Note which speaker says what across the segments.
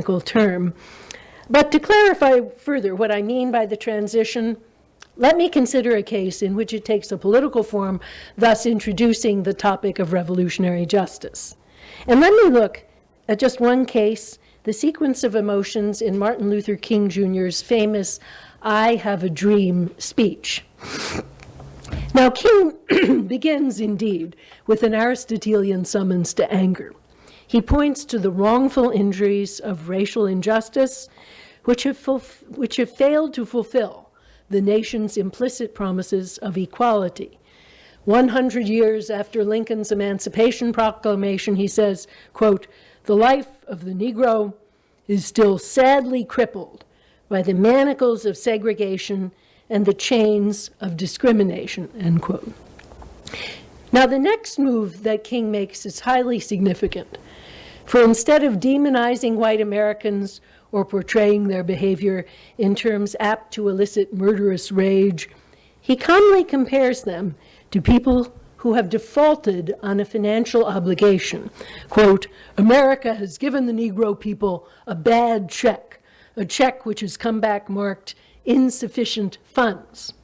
Speaker 1: technical term. But to clarify further what I mean by the transition, let me consider a case in which it takes a political form, thus introducing the topic of revolutionary justice. And let me look at just one case, the sequence of emotions in Martin Luther King Jr.'s famous "I Have a Dream" speech. Now, King begins, indeed, with an Aristotelian summons to anger. He points to the wrongful injuries of racial injustice, which have failed to fulfill the nation's implicit promises of equality. 100 years after Lincoln's Emancipation Proclamation, he says, quote, "The life of the Negro is still sadly crippled by the manacles of segregation and the chains of discrimination," end quote. Now, the next move that King makes is highly significant. For instead of demonizing white Americans or portraying their behavior in terms apt to elicit murderous rage, he calmly compares them to people who have defaulted on a financial obligation. Quote, "America has given the Negro people a bad check, a check which has come back marked insufficient funds."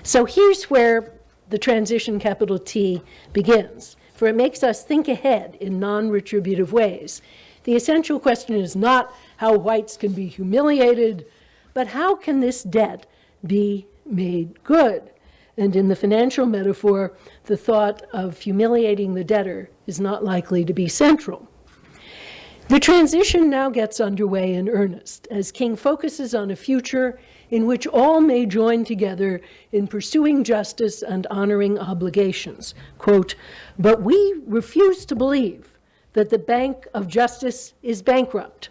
Speaker 1: So here's where the transition, capital T, begins, for it makes us think ahead in non-retributive ways. The essential question is not how whites can be humiliated, but how can this debt be made good? And in the financial metaphor, the thought of humiliating the debtor is not likely to be central. The transition now gets underway in earnest as King focuses on a future in which all may join together in pursuing justice and honoring obligations. Quote, "But we refuse to believe that the Bank of Justice is bankrupt.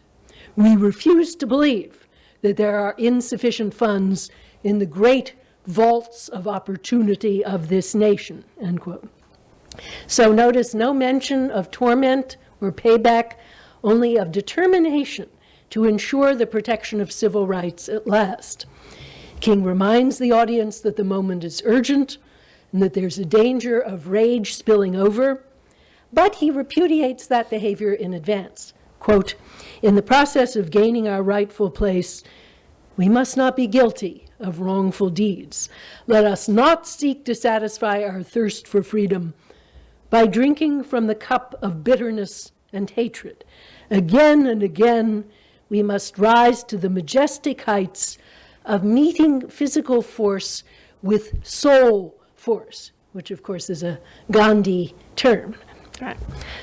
Speaker 1: We refuse to believe that there are insufficient funds in the great vaults of opportunity of this nation," end quote. So notice no mention of torment or payback, only of determination to ensure the protection of civil rights at last. King reminds the audience that the moment is urgent and that there's a danger of rage spilling over, but he repudiates that behavior in advance. Quote, "In the process of gaining our rightful place, we must not be guilty of wrongful deeds. Let us not seek to satisfy our thirst for freedom by drinking from the cup of bitterness and hatred. Again and again, we must rise to the majestic heights of meeting physical force with soul force," which of course is a Gandhi term. Right.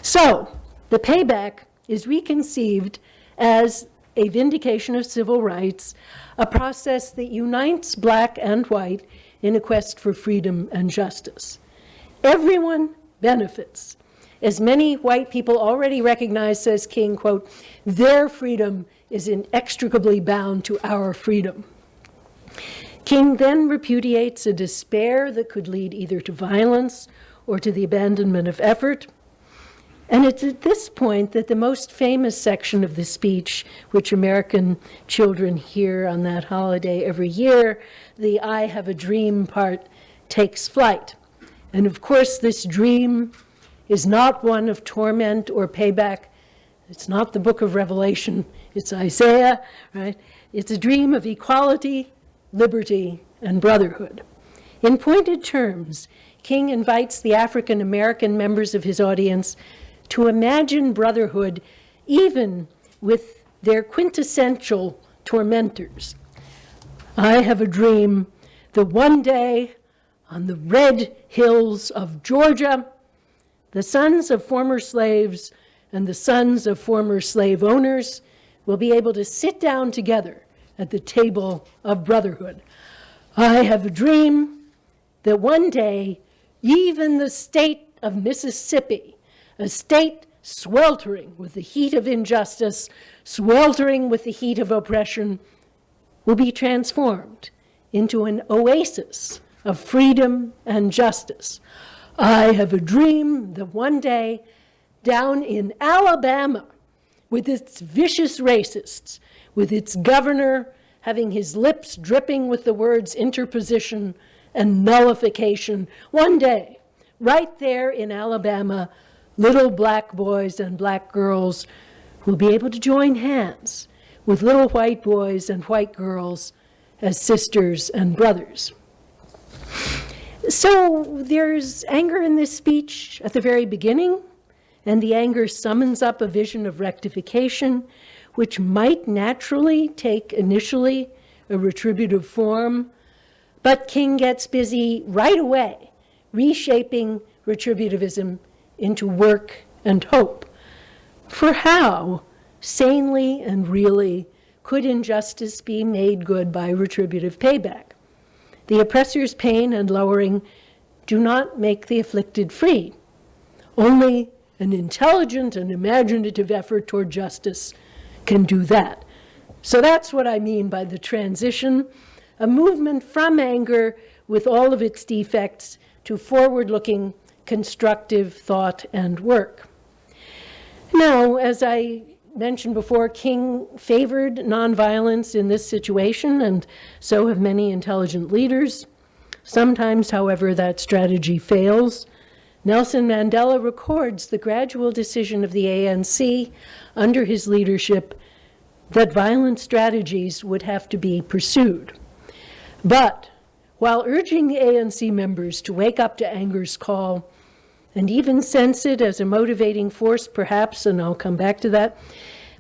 Speaker 1: So the payback is reconceived as a vindication of civil rights, a process that unites black and white in a quest for freedom and justice. Everyone benefits. As many white people already recognize, says King, quote, "Their freedom is inextricably bound to our freedom." King then repudiates a despair that could lead either to violence or to the abandonment of effort. And it's at this point that the most famous section of the speech, which American children hear on that holiday every year, the "I Have a Dream" part, takes flight. And of course, this dream is not one of torment or payback. It's not the book of Revelation. It's Isaiah, right? It's a dream of equality, liberty, and brotherhood. In pointed terms, King invites the African American members of his audience to imagine brotherhood even with their quintessential tormentors. "I have a dream that one day on the red hills of Georgia, the sons of former slaves and the sons of former slave owners will be able to sit down together at the table of brotherhood. I have a dream that one day even the state of Mississippi, a state sweltering with the heat of injustice, sweltering with the heat of oppression, will be transformed into an oasis of freedom and justice. I have a dream that one day down in Alabama, with its vicious racists, with its governor having his lips dripping with the words interposition and nullification, one day, right there in Alabama, little black boys and black girls will be able to join hands with little white boys and white girls as sisters and brothers. So there's anger in this speech at the very beginning, and the anger summons up a vision of rectification, which might naturally take initially a retributive form, but King gets busy right away reshaping retributivism into work and hope. For how, sanely and really, could injustice be made good by retributive payback? The oppressor's pain and lowering do not make the afflicted free. Only an intelligent and imaginative effort toward justice can do that. So that's what I mean by the transition, a movement from anger with all of its defects to forward-looking, constructive thought and work. Now, as I mentioned before, King favored nonviolence in this situation, and so have many intelligent leaders. Sometimes, however, that strategy fails. Nelson Mandela records the gradual decision of the ANC under his leadership that violent strategies would have to be pursued. But while urging the ANC members to wake up to anger's call, and even sense it as a motivating force, perhaps, and I'll come back to that,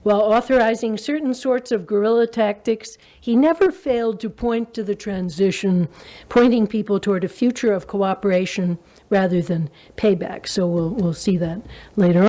Speaker 1: while authorizing certain sorts of guerrilla tactics, he never failed to point to the transition, pointing people toward a future of cooperation rather than payback. So we'll see that later on.